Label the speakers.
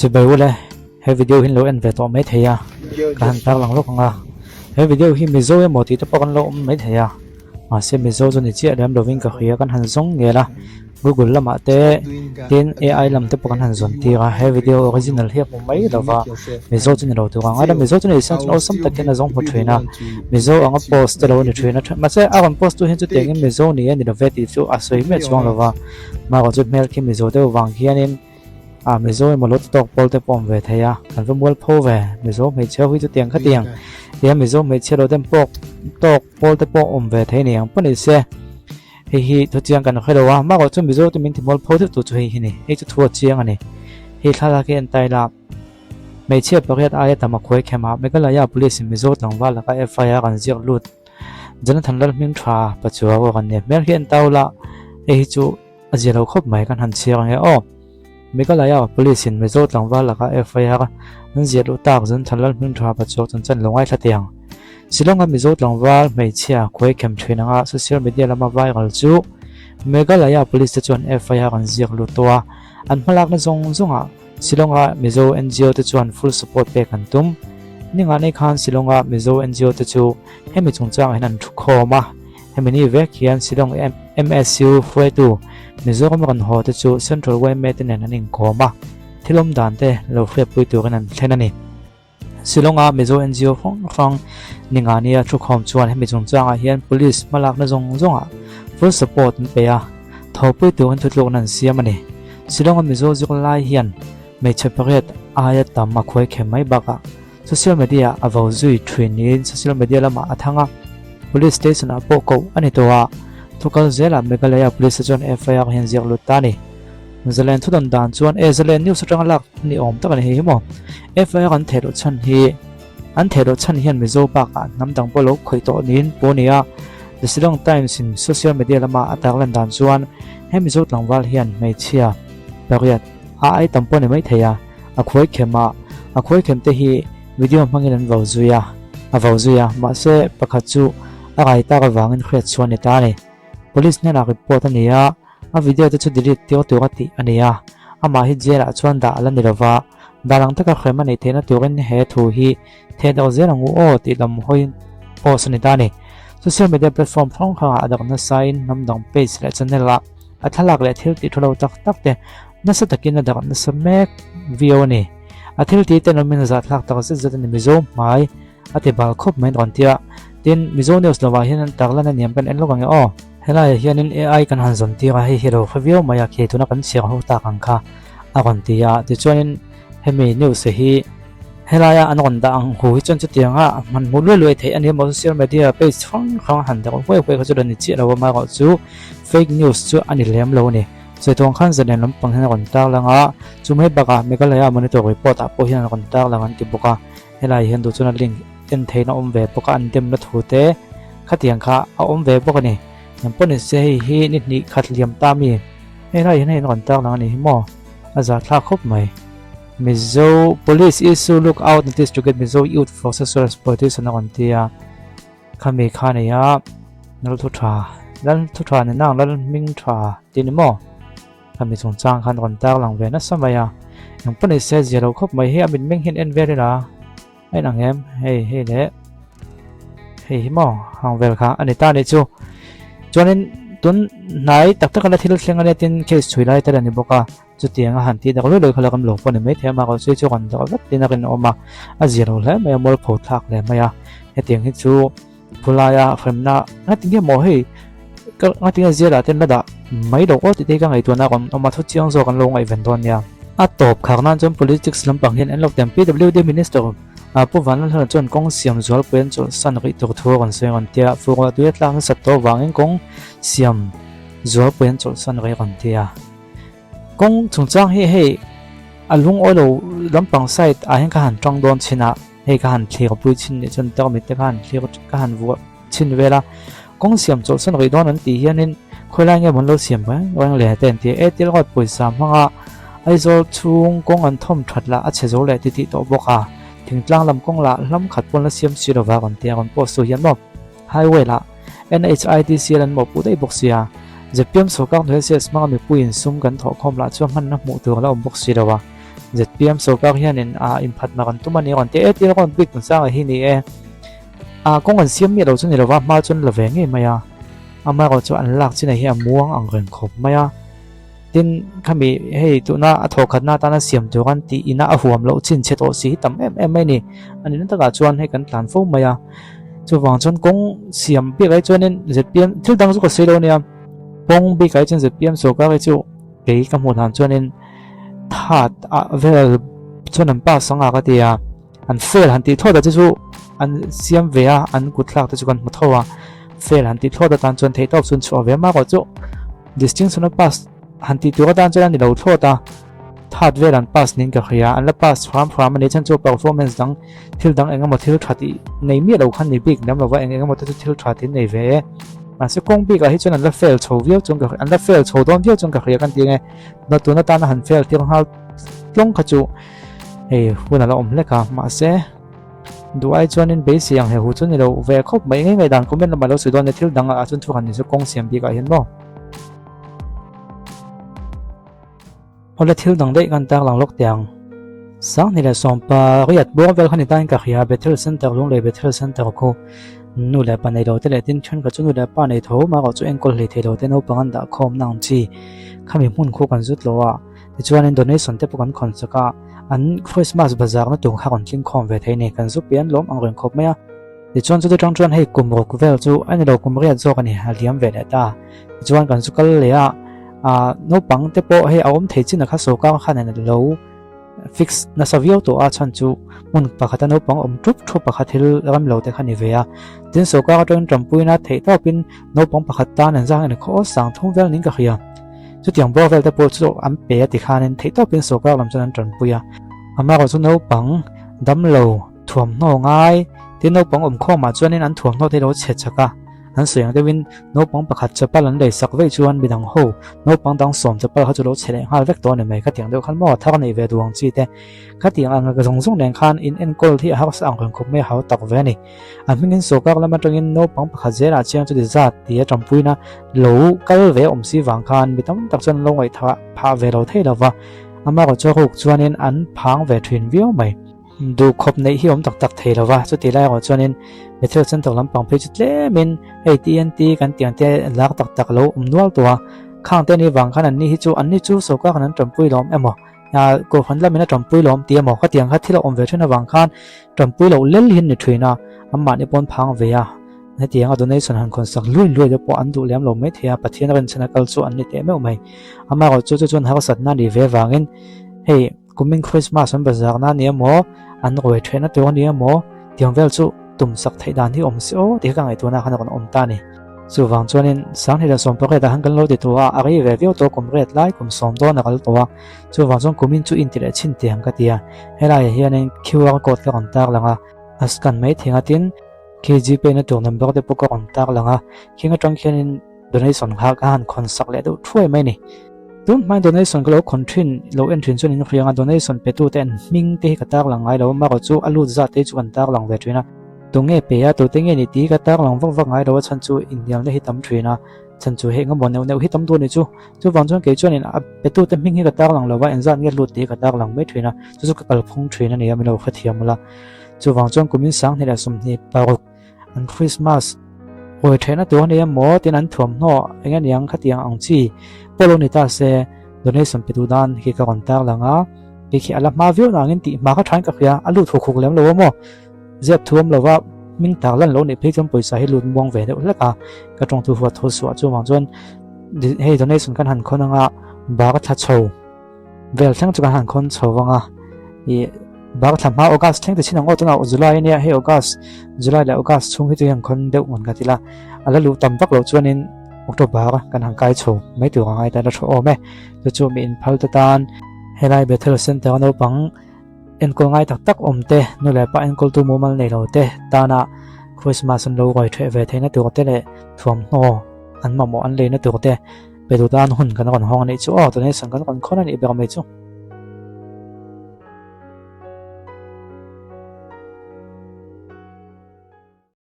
Speaker 1: chỉ bây giờ hay video hình lỗi anh về tỏ mấy thầy à cả hàng tao lòng lúc không à hay video khi mình dối một tí tập con lỗ mấy thầy à mà xem mình dối cho nên chia đem đồ vinh cả khía con hàng giống nghe là Google là mã tế tên AI làm tập con hàng giống thì hay video original hiệp một mấy đó và mình dối cho nên đầu tư hoàng ấy đó mình dối cho nên sang nó sắm tất cả là giống một chuyện à mình dối ông post đó là chuyện mà sẽ ông post tu hiện cho tiếng mình dối này thì nó về thì chỗ sấy mấy chuyện là và mà có chút mail khi mình dối tới vàng kia nên mình dối một lốt tộc bol tới bom về thầy à cần phải mua phô về mình dối mình chơi với chút tiền khá tiền thì mình dối mình chơi đồ tem bọc tộc bol tới bom về thầy này không phải xe hi thôi chiang cần khai đầu mà có chút mình dối thì mình thì mua phô tiếp tục chơi hi này hi chút thua chiang này hi khai ra cái anh tay là mình chơi bao nhiêu ai tao mà khơi kem mà mình cái là ya police mình dối thằng vào là cái FIR cần giết lút dân thành là mình trả bắt chúa vào cái này mình hiện tao là hi chú giờ đâu khóc mày cần hành chiang này mấy cái này police mình dốt lòng vào là cái FIR nên diệt lũ tạc dân thành lập mình trả bắt chốt chân lòng ai thật tiền xin lỗi mình dốt lòng vào mấy chia quay kem truyền nga social media làm viral chú mấy cái này police chọn FIR còn diệt lũ toa anh phải làm nó giống xin lỗi mình dốt NGO tự chọn full support về cần tum nhưng anh ấy khan xin lỗi mình dốt NGO tự chọn hay mình chọn trang hay nằm chụp kho mà hay mình đi về kia xin lỗi MSU phơi tu mình dốt có một hồ tự chọn Central Way Maintenance anh có mà thì lom đàn thế lâu phơi bụi tu cái này thế này xin lỗi mình dốt NGO phong nhưng anh ấy chụp kho chọn hay mình chọn trang hiện police mà làm nó giống full support về thầu bụi tu anh thuật luôn anh xem mà này xin lỗi mình dốt lại hiện mấy chế packet ai tạm mà khơi khem mấy bạc social media vào duy training social media là mà thằng police station à bộ cậu anh ấy thu cái gì là mấy cái này police station FIR hiện diện luật ta này Zealand thu đòn đàn chuan Zealand news trang lạc ni om tất cả này hiểu không FIR anh thấy độ chân hiện mấy dấu bạc nắm đằng bộ lốc khởi tổ nín bộ này The Sri Times in social media là mà tác lên đàn chuan hay mấy dấu lòng vào hiện mấy chia đặc biệt ai tầm bộ này mấy thầy khối kem thế hi video mang lên vào duy mà sẽ bắt khách chú ai ta cái vàng khuyết chuan này ta này police này là report này video đó chú delete tiêu cái tí này mà hết giờ là chuan đã lên được và đã làm tất cả khởi mà này thế nó tiêu cái hệ thu hi thế đâu giờ là ngủ thì làm hơi post này ta này social media platform phong khang được nó sign nằm đồng page lại cho nên là thằng lạc lại thiếu tí thôi đâu tắc thế nó sẽ takin là được nó sẽ make video này thiếu tí tên là mình giải lạc tắc sẽ dẫn đến video mai thì bảo khóc mấy đoạn tia tin video news là vào hiện tại là niệm bên anh lúc này hay là hiện AI kan han zon tia hay hero review maya khi tuna kan siang ho ta kan kha kon tia ti chuan hemi news hi helaya an on da ang hu chon chu tianga man mu loi the ani mo social media page phong khang han da ko ko chu dan chi lo ma ko chu fake news chu ani lem lo ni se tong khan zan lam pang han kon ta langa chu mai baka me ka laya monitor report a po hian kon ta lang an ti boka helai hen du chuna link en theina ve boka an dem na thu te khatiang kha a ve boka niยังปนเสียฮีนี่ขัดเหลี่ยมตามีให้ไรให้นอนตาหลังนี่หม้ออาจจะทักคบไหมมิโซ police issue look out notice to get mizo youth for sexual exploitation นอนที่ข้ามีข้าเนี่ยนั่นทุกท่าเนี่ยนั่งแล้วมิ่งท่าที่นี่หม้อข้ามีสงจ้างขันนอนตาหลังเวนัสมัยยังปนเสียเจเราคบไหมให้อาบินมิ่งเห็นเอ็นเวเลยนะให้นางเอ็มให้เละให้หม้อห่างเวลค่ะอันนี้ตาเนี่ยจูcho nên tuần này tất cả là thiếu sinh anh tin case chui lại tới đây boka chút tiền hàng tí đặc biệt là cầm lỗ phone mấy thế mà có suy cho còn đó rất tin là cái mà zero là mà mua phổ thạc là mà cái tiền hết chú pulaya phim na ngay tiếng cái mỏ hay ngay tiếng zero là tên là đã mấy đầu thì cái ngày tuần nào còn mà thôi chiang rồi còn lâu ngày vẫn tuần nha top khả năng trong politics làm bằng hiện anh lộc tiền PWD minister bộ phận là chọn công xiêm dual quyền chọn sẵn cái tổ thua còn xoay còn tia phụ qua tuyết lang sắt to vàng công xiêm dual quyền chọn sẵn cái còn tia công chúng trang hay lung oi lo lắm bằng site hiện cái hàng trong đòn chín hay cái hàng thiệt bùi chín để chọn tao mình cái hàng thiệt cái hàng vua chín về là công xiêm chọn sẵn cái đòn thì hiện nên khơi lại nghe muốn lo xiêm vậy orang lẻ tiền thì tiêu gọi bùi sắm hoa ai rồi chung công ăn thom thật là chế rồi lại thì tổ bốc thỉnh lang làm công lạ lắm khát pon là xiêm xuyên vào còn tiền còn post số hiện một highway là NHITC lần một bút đây bốc xia dẹp piêm số các thuế xe mang mình bùi sum gần thọ không là cho mình nó mũ tường là ông bốc xia đâu ZPM so ka hian in imphat na kan tumani kon te ti kon big sa hi ni e kong an siam mi lo chu ni lo wa ma chun la ve nge maya ama ko chu an lak china hi amuang ang ren khop maya tin khami hei tu na athokhat na ta na siam tu kan ti ina a huam lo chin che to si tam em mai ni anin ta ka chuan he kan tlan fo maya chu wang chon kong siam bi lai chuanin ZPM thil dang chu ko sei lo nia pong bi kai chen ZPM so ka chu ke ka mu han chuanin that vel chuan an pa sanga ka tia an fail han ti thoda chu an siam ve a an kutlak te chu kan muthowa fail han ti thoda tan chuan thei top chun chu ve ma ko chu distinction pass han ti tu ka tan chuan ni lo thoda that vel an pass ning ka khia an la pass from ani chan chu performance dang thil dang engemaw thil thati nei mi lo khan ni big nam lo wa engemaw te thil thati nei ve mà sẽ công bị cái hết cho nên là fail châu viết trong cái anh là fail châu don viết trong cái khía cạnh tiếng nó tụi nó ta nó hẳn fail tiếng hao long cả chú hey hôm nào là ông lấy cả mà sẽ đuổi cho nên bế xiang hay hụt cho nên đâu về khóc mấy ngày đàn cũng biết là mà lâu sự don để thiếu đằng à chân thu hẳn thì sẽ công xiang bị cái hiện đó hoặc là thiếu đằng đấy gan ta lòng lóc tiếng sáng này là xong pa cái nhật bố về khăn ta cái khía Battle Center luôn lấy Battle Center cô nu le pa nei lo te le tin thon ka chu nu le pa nei tho ma ko chu engkol hle the lo te no pangan da khom nang chi khami mun khu kan zut lo wa ti chuan in donation te pukan khon chaka an Christmas bazaar na tung kha kon tling khom ve thei ne kan zu pian lom ang ren khop maya ti chuan chu tang chuan hei kum ro ku vel chu ani lo kum ria zo kan hi haliam ve le ta ti chuan kan chu kal le no pang te po hei awm thei chin kha so ka khan ne lo fix na savio to a chan chu mun pakhat no pang trup pakhat thil ram lo te khani ve a tin so ka tong trampuina thei to pin no pang pakhat ta nan jang ne kho sang thong vel ning ka khia chu tiang bo vel te po chu am pe ti khanin thei to pin so ka lam chan trampuya ama ko chu no pang dam lo thuam no ngai tin no pang kho ma chuanin an thuam no te lo che chaka an soyang dewin no pang pakhat chapal an lei sak ve chuan bidang ho no pang dang som chapal ha chu lo chele hal vek to ne mai ka tiang deuh khan mo thak nei ve duang chi te ka tiang ang ka zong len khan in enkol thi ha sa ang khom me ha tak ve ni an mingin so ka lama tangin no pang pakhat zera chiang chu di zat ti tampuina lo kal ve si wang khan bitam tak chon lo ngai tha pha ve lo thei lawa ama ko chu chuanin an phang ve thin viau mai du khop nei hi tak tak thei lawa chu ti lai ko chuanin Battle Center lampang phe chitle min AT&T kan tiang te lak tak lo nual tua khang te ni wang khan an ni hi chu an ni chu so ka kan trampui lom emo ya ko khan la mina trampui lom ti emo ka tiang kha thila om ve thena wang khan trampui lo lel hin ni thuina amma ni pon phang ve ya na tiang a donation han kon sak lui de po an du lem lo me thia pathian ran chana kal chu an ni te me mai amma ko chu chun ha sat na ni ve wangin hey coming Christmas an bazar na ni emo an roi thena te ni emo tiang vel chu tum sak thei dan hi om si o ti ka ngai tu na khana kon om ta ni chu wang chuanin sang hi la som pa da hangal lo de tu a ari ve veo to kom ret lai kom som do na kal to a chu wang chon kumin chu in ti le chin tiang ka tia helai hianin QR code ka kon tak langa askan mai thinga tin KGP na to number de pu ka kon tak langa kinga tang khianin donation ha ka han khon sak le do thuai mai ni tun mai donation ko kon thin lo en thin chuan in khrianga donation pe tu ten ming te ka tak langai lo ma ko chu alu za te chu kan tak lang ve thina tunge pe ya to tenge ni ti ka tak lang vak ngai lo chan chu indian le hitam thina chan chu he nga mon neu hitam tu ni chu wang chon ke chuan in pe tu te ming hi ka tak lang lo wa en zan nge lut te ka tak lang me thina chu ka kal phong thina ni amilo khathiam la chu wang chon kumin sang ni la sum ni paruk an Christmas hoi thena to ni mo tin an thuam no enga niang khatiang ang chi polo ni ta se donation pe tu dan hi ka kon tak langa ke khi ala ma view na ngin ti ma ka thain ka khia alu tho khuk lem lo mo zep thuam lo wa minh tak lan lo ni pe chom poisa hi lut mong ve de laka ka tong tu huat tho suwa chu wang chon hei donation kan han khonanga ba ka tha chho vel thang chu kan han khon chho wanga i ba ka thama August theng te chinang o tuna July nia he August July la August chung hi tu yang khon deuh ngon ka tila ala lu tam vak lo chuanin October kan han kai chho mai tu ngai ta da tho o me chu mi in phal ta tan helai Battle Center no pang enkol ngai tak om te no le pa enkol tu momal nei lo te ta na Christmas an lo goi the ve the na tu te le thuam no an ma mo an le na tu te pe tu dan hun kan kon hong nei chu o to ne sang kan kon khona ni be ga me chu